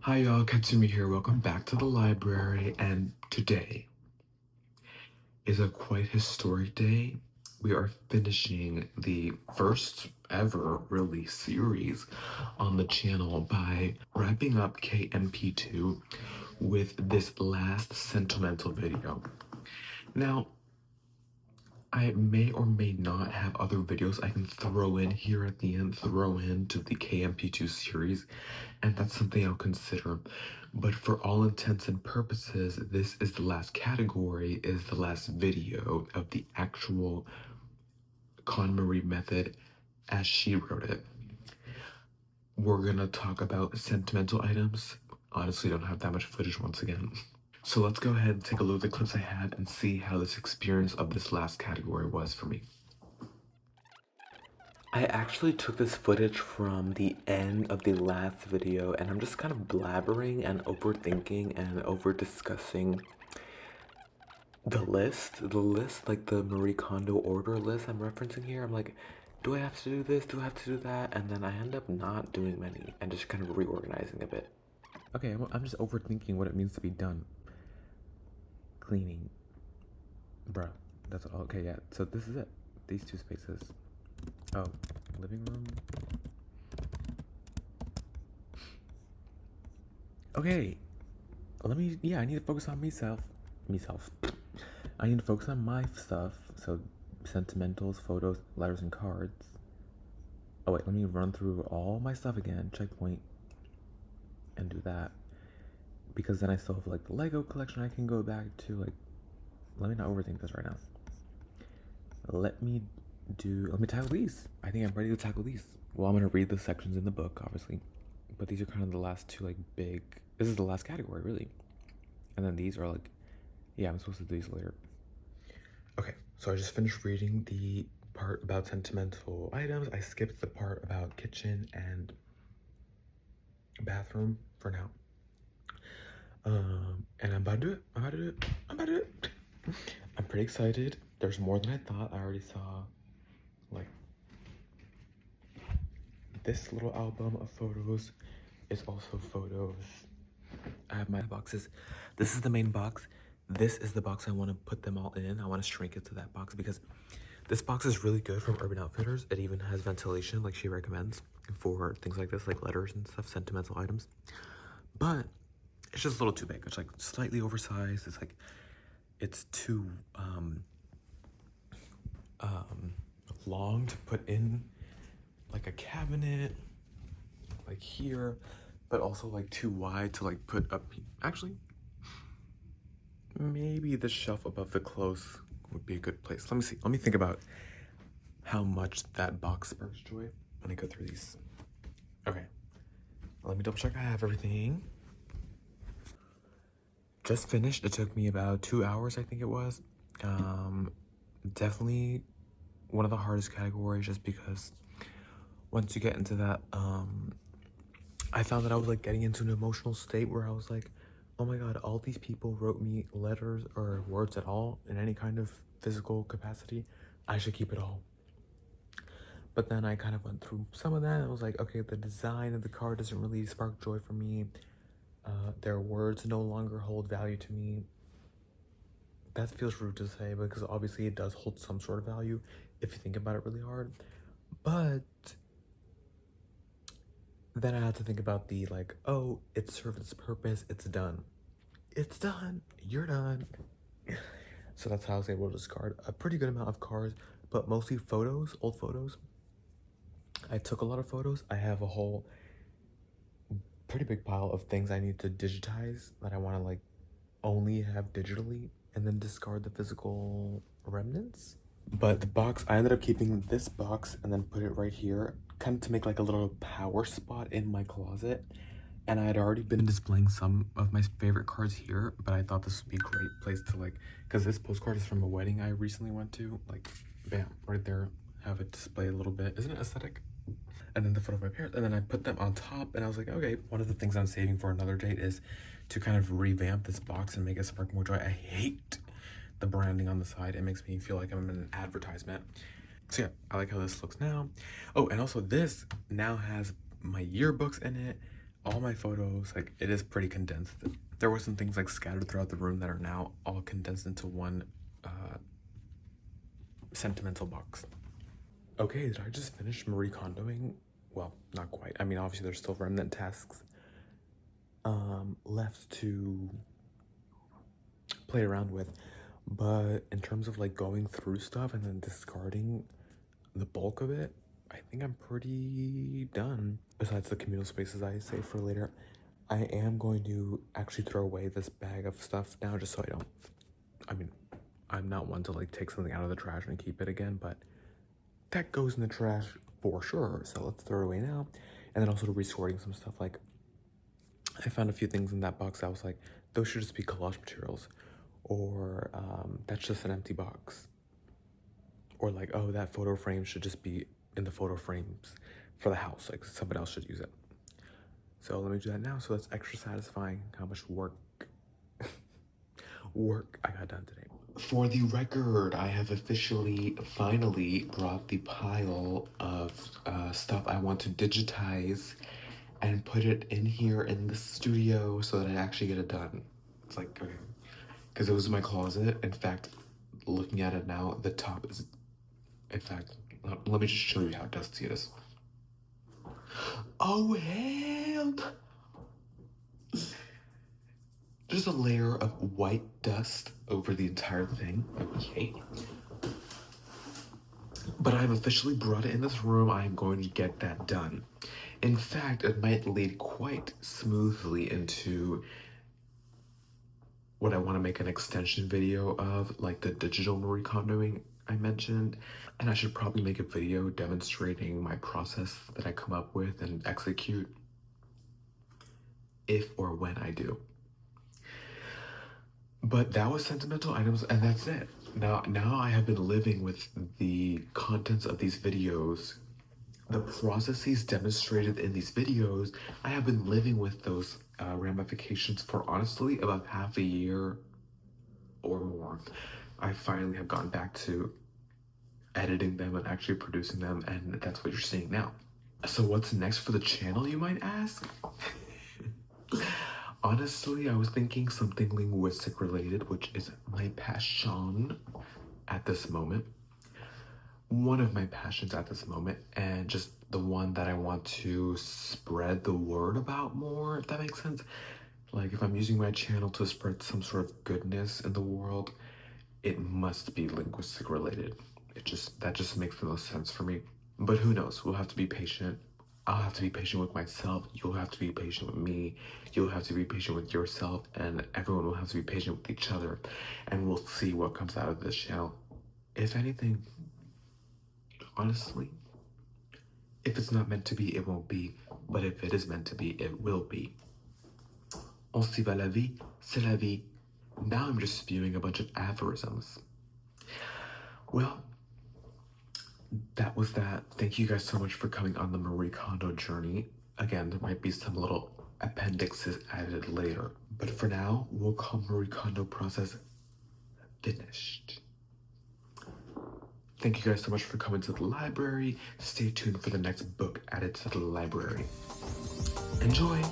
Hi y'all, Katsumi here. Welcome back to the library, and today is a quite historic day. We are finishing the first ever really series on the channel by wrapping up KMP2 with this last sentimental video. Now, I may or may not have other videos I can throw in here at the end, throw into the KMP2 series, and that's something I'll consider. But for all intents and purposes, this is the last category, is the last video of the actual Kon-Mari method as she wrote it. We're gonna talk about sentimental items. Honestly, don't have that much footage once again. So let's go ahead and take a look at the clips I had and see how this experience of this last category was for me. I actually took this footage from the end of the last video, and I'm just kind of blabbering and overthinking and over discussing the list, like the Marie Kondo order list I'm referencing here. I'm like, do I have to do this? Do I have to do that? And then I end up not doing many and just kind of reorganizing a bit. Okay, I'm just overthinking what it means to be done. Cleaning. Bruh, that's all. Okay, yeah, so this is it. These two spaces. Oh, living room. Okay, I need to focus on myself. I need to focus on my stuff. So, sentimentals, photos, letters, and cards. Oh wait, let me run through all my stuff again, checkpoint, and do that. Because then I still have like the Lego collection I can go back to. Like, let me not overthink this right now. Let me tackle these. I think I'm ready to tackle these. Well, I'm gonna read the sections in the book, obviously. But these are kind of the last two, like, big. This is the last category, really. And then these are like, yeah, I'm supposed to do these later. Okay, so I just finished reading the part about sentimental items. I skipped the part about kitchen and bathroom for now. And I'm about to do it. I'm about to do it. I'm pretty excited. There's more than I thought. I already saw, like, this little album of photos is also photos. I have my boxes. This is the main box. This is the box I want to put them all in. I want to shrink it to that box because this box is really good from Urban Outfitters. It even has ventilation, like she recommends, for things like this, like letters and stuff, sentimental items. But it's just a little too big. It's like slightly oversized. It's like, it's too long to put in like a cabinet, like here, but also like too wide to like put up. Actually, maybe the shelf above the clothes would be a good place. Let me see. Let me think about how much that box sparks joy when I go through these. Okay, let me double check I have everything. Just finished. It took me about 2 hours, I think it was. Definitely one of the hardest categories, just because once you get into that, I found that I was like getting into an emotional state where I was like, oh my god, all these people wrote me letters or words at all in any kind of physical capacity. I should keep it all. But then I kind of went through some of that and I was like, okay, the design of the card doesn't really spark joy for me. Their words no longer hold value to me. That feels rude to say because obviously it does hold some sort of value if you think about it really hard. But then I had to think about the like, oh, it served its purpose, it's done. It's done, you're done. So that's how I was able to discard a pretty good amount of cards, but mostly photos, old photos. I took a lot of photos. I have a whole pretty big pile of things I need to digitize that I want to like only have digitally and then discard the physical remnants. But the box, I ended up keeping this box and then put it right here, kind of to make like a little power spot in my closet. And I had already been displaying some of my favorite cards here, but I thought this would be a great place to like, because this postcard is from a wedding I recently went to, like, bam, right there, have it display a little bit. Isn't it aesthetic? And then the photo of my parents, and then I put them on top, and I was like, okay, one of the things I'm saving for another date is to kind of revamp this box and make it spark more joy. I hate the branding on the side. It makes me feel like I'm in an advertisement. So yeah, I like how this looks now. Oh, and also this now has my yearbooks in it. all my photos, like, it is pretty condensed. There were some things like scattered throughout the room that are now all condensed into one sentimental box. Okay, did I just finish Marie-Kondoing? Well, not quite. I mean, obviously there's still remnant tasks left to play around with, but in terms of like going through stuff and then discarding the bulk of it, I think I'm pretty done. Besides the communal spaces I save for later, I am going to actually throw away this bag of stuff now, just so I don't, I mean, I'm not one to like take something out of the trash and keep it again, but that goes in the trash for sure. So let's throw it away now. And then also resorting some stuff. Like, I found a few things in that box. I was like, those should just be collage materials, or that's just an empty box, or like, oh, that photo frame should just be in the photo frames for the house, like somebody else should use it. So let me do that now. So that's extra satisfying how much work I got done today. For the record, I have officially finally brought the pile of stuff I want to digitize and put it in here in the studio so that I actually get it done. It's like, okay, because it was in my closet. In fact, looking at it now, the top is, in fact, let me just show you how dusty it is. Oh, hell! There's a layer of white dust over the entire thing. Okay. But I've officially brought it in this room. I am going to get that done. In fact, it might lead quite smoothly into what I want to make an extension video of, like the digital Marie-Kondoing I mentioned. And I should probably make a video demonstrating my process that I come up with and execute if or when I do. But that was sentimental items, and that's it. Now I have been living with the contents of these videos. The processes demonstrated in these videos, I have been living with those ramifications for honestly about half a year or more. I finally have gotten back to editing them and actually producing them, and that's what you're seeing now. So what's next for the channel, you might ask? Honestly, I was thinking something linguistic related, which is my passion at this moment. One of my passions at this moment, and just the one that I want to spread the word about more, if that makes sense. Like, if I'm using my channel to spread some sort of goodness in the world, it must be linguistic related. That just makes the most sense for me. But who knows? We'll have to be patient. I'll have to be patient with myself. You'll have to be patient with me. You'll have to be patient with yourself, and everyone will have to be patient with each other. And we'll see what comes out of this channel. If anything, honestly, if it's not meant to be, it won't be. But if it is meant to be, it will be. Ainsi va la vie, c'est la vie. Now I'm just spewing a bunch of aphorisms. Well, that was that. Thank you guys so much for coming on the Marie Kondo journey. Again, there might be some little appendixes added later. But for now, we'll call Marie Kondo process finished. Thank you guys so much for coming to the library. Stay tuned for the next book added to the library. Enjoy!